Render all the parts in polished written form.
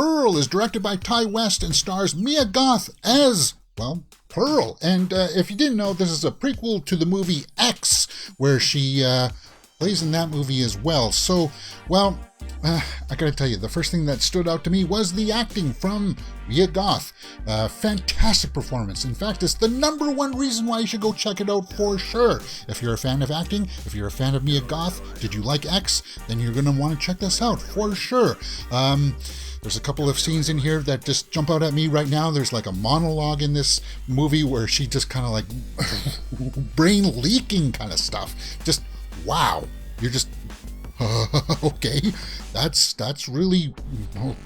Pearl is directed by Ty West and stars Mia Goth as, well, Pearl. And if you didn't know, this is a prequel to the movie X, where she plays in that movie as well. So, well, I gotta tell you, the first thing that stood out to me was the acting from Mia Goth. Fantastic performance. In fact, it's the number one reason why you should go check it out for sure. If you're a fan of acting, if you're a fan of Mia Goth, did you like X? Then you're gonna want to check this out for sure. There's a couple of scenes in here that just jump out at me right now. There's like a monologue in this movie where she just kind of like brain leaking kind of stuff. Just wow. You're just okay, that's really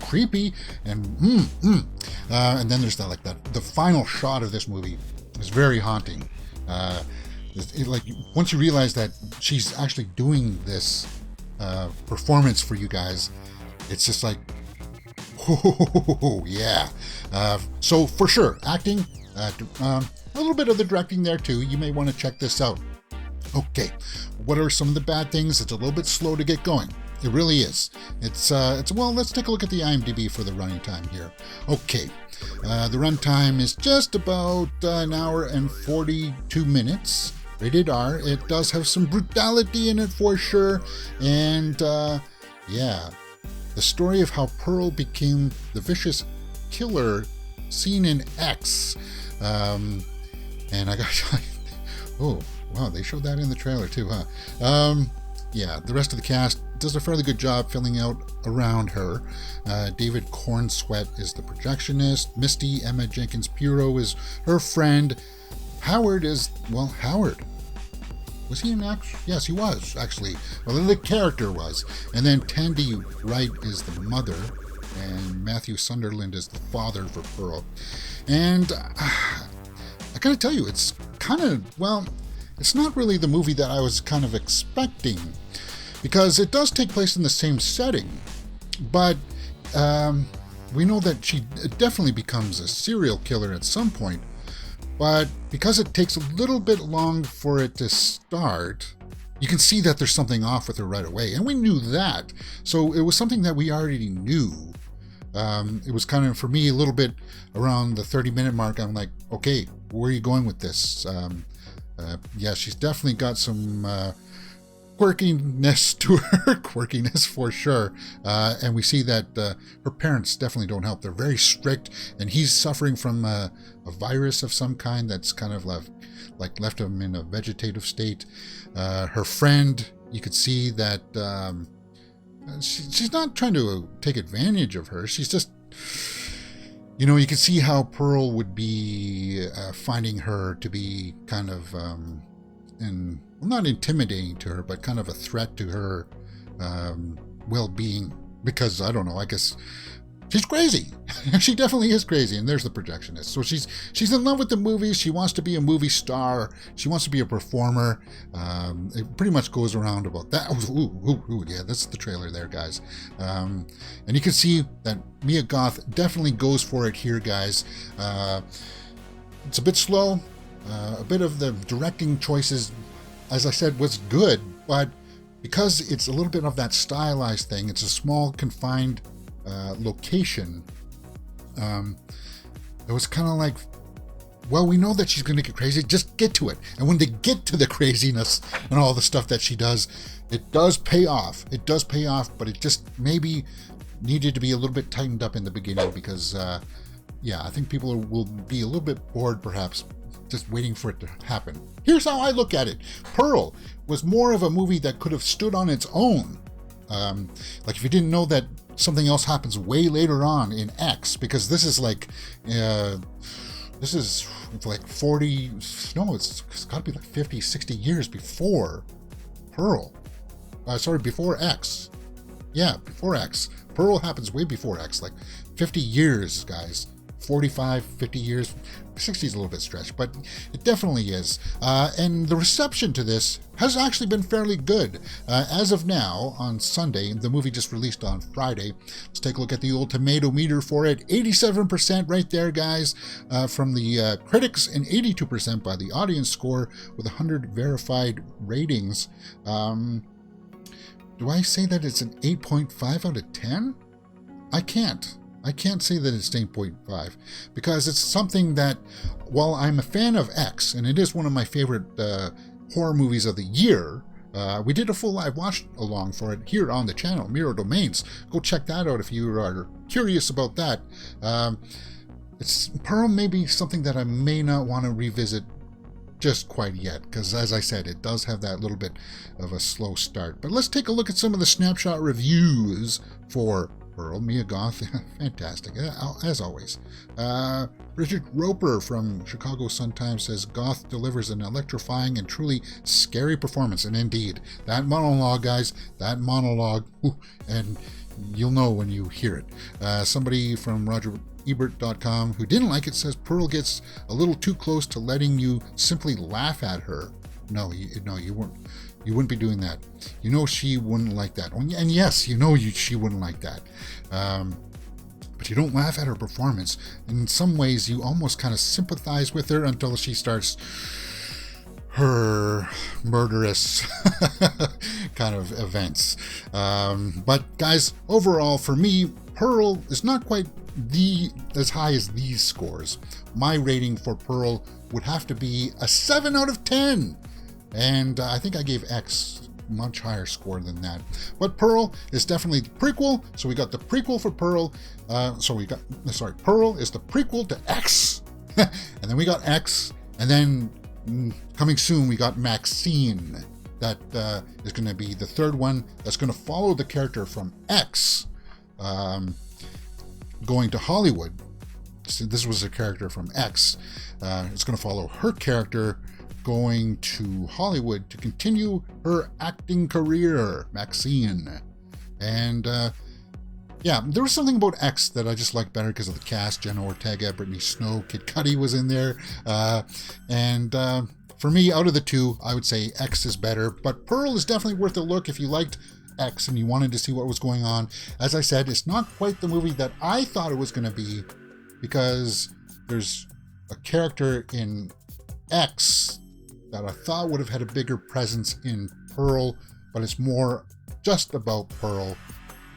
creepy, and and then there's the final shot of this movie is very haunting. Like once you realize that she's actually doing this performance for you guys, it's just like, oh yeah. So for sure, acting, a little bit of the directing there too. You may want to check this out. Okay, what are some of the bad things? It's a little bit slow to get going. It really is. It's well, let's take a look at the IMDb for the running time here. Okay, the runtime is just about an hour and 42 minutes. Rated R. It does have some brutality in it for sure. And yeah, the story of how Pearl became the vicious killer seen in X. And I got oh. Wow, they showed that in the trailer too, huh? Yeah, the rest of the cast does a fairly good job filling out around her. David Cornsweet is the projectionist. Misty Emma Jenkins Puro is her friend. Howard is, well, Howard. Was he an actor? Yes, he was, actually. Well, the character was. And then Tandy Wright is the mother, and Matthew Sunderland is the father for Pearl. And I gotta tell you, it's kind of, well, it's not really the movie that I was kind of expecting, because it does take place in the same setting, but we know that she definitely becomes a serial killer at some point, but because it takes a little bit long for it to start, you can see that there's something off with her right away, and we knew that, so it was something that we already knew. It was kind of, for me, a little bit around the 30-minute mark. I'm like, okay, where are you going with this? Yeah, she's definitely got some quirkiness to her, quirkiness for sure. And we see that her parents definitely don't help. They're very strict, and he's suffering from a virus of some kind that's kind of left him in a vegetative state. Her friend, you could see that she's not trying to take advantage of her. She's just, you know, you can see how Pearl would be finding her to be kind of, well, not intimidating to her, but kind of a threat to her well-being. Because, I don't know, I guess she's crazy. She definitely is crazy, and there's the projectionist. So she's in love with the movies. She wants to be a movie star. She wants to be a performer. It pretty much goes around about that. Ooh, yeah, that's the trailer there, guys. And you can see that Mia Goth definitely goes for it here, guys. It's a bit slow. A bit of the directing choices, as I said, was good, but because it's a little bit of that stylized thing, it's a small, confined location. It was kind of like, well, we know that she's going to get crazy, just get to it. And when they get to the craziness and all the stuff that she does, it does pay off. It does pay off, but it just maybe needed to be a little bit tightened up in the beginning because, yeah, I think people will be a little bit bored, perhaps, just waiting for it to happen. Here's how I look at it. Pearl was more of a movie that could have stood on its own. Like if you didn't know that something else happens way later on in X, because this is like 40, no, it's got to be like 50, 60 years before Pearl. Before X. Yeah, before X. Pearl happens way before X, like 50 years, guys. 45, 50 years, 60 is a little bit stretched, but it definitely is. And the reception to this has actually been fairly good. As of now, on Sunday, the movie just released on Friday. Let's take a look at the old Tomatometer for it. 87% right there, guys, from the critics, and 82% by the audience score with 100 verified ratings. Do I say that it's an 8.5 out of 10? I can't. I can't say that it's 8.5 because it's something that, while I'm a fan of X, and it is one of my favorite horror movies of the year, we did a full live watch along for it here on the channel, Mirror Domains. Go check that out if you are curious about that. Pearl may be something that I may not want to revisit just quite yet, because as I said, it does have that little bit of a slow start. But let's take a look at some of the snapshot reviews for Pearl. Mia Goth, fantastic, as always. Richard Roper from Chicago Sun-Times says, Goth delivers an electrifying and truly scary performance. And indeed, that monologue, guys, that monologue, and you'll know when you hear it. Somebody from RogerEbert.com who didn't like it says, Pearl gets a little too close to letting you simply laugh at her. No, you wouldn't be doing that. You know she wouldn't like that. And yes, you know she wouldn't like that. But you don't laugh at her performance. In some ways, you almost kind of sympathize with her until she starts her murderous kind of events. But guys, overall, for me, Pearl is not quite as high as these scores. My rating for Pearl would have to be a 7 out of 10. And I think I gave X much higher score than that. But Pearl is definitely the prequel. So we got the prequel for Pearl. Pearl is the prequel to X. And then we got X. And then coming soon, we got Maxine. That is going to be the third one that's going to follow the character from X going to Hollywood. So this was a character from X. It's going to follow her character going to Hollywood to continue her acting career, Maxine. And yeah, there was something about X that I just liked better because of the cast. Jenna Ortega, Brittany Snow, Kid Cudi was in there. For me, out of the two, I would say X is better. But Pearl is definitely worth a look if you liked X and you wanted to see what was going on. As I said, it's not quite the movie that I thought it was going to be, because there's a character in X that I thought would have had a bigger presence in Pearl, but it's more just about Pearl.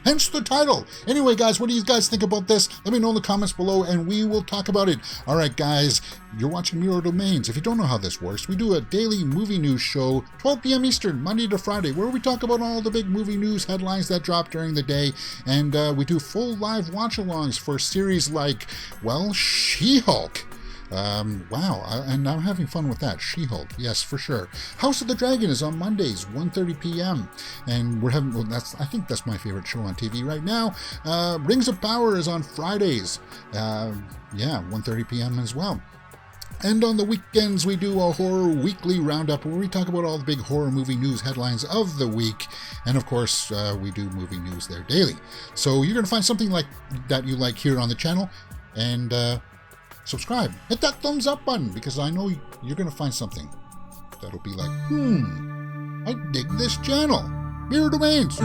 Hence the title. Anyway, guys, what do you guys think about this? Let me know in the comments below and we will talk about it. All right, guys, you're watching Mirror Domains. If you don't know how this works, we do a daily movie news show, 12 p.m. Eastern, Monday to Friday, where we talk about all the big movie news headlines that drop during the day. And we do full live watch-alongs for series like, well, She-Hulk. Wow, and I'm having fun with that. She-Hulk, yes, for sure. House of the Dragon is on Mondays, 1:30 p.m. And we're having, well, I think that's my favorite show on TV right now. Rings of Power is on Fridays. Yeah, 1:30 p.m. as well. And on the weekends, we do a horror weekly roundup where we talk about all the big horror movie news headlines of the week. And of course, we do movie news there daily. So you're going to find something like that you like here on the channel. And subscribe. Hit that thumbs up button, because I know you're going to find something that'll be like, I dig this channel. Mirror Domains.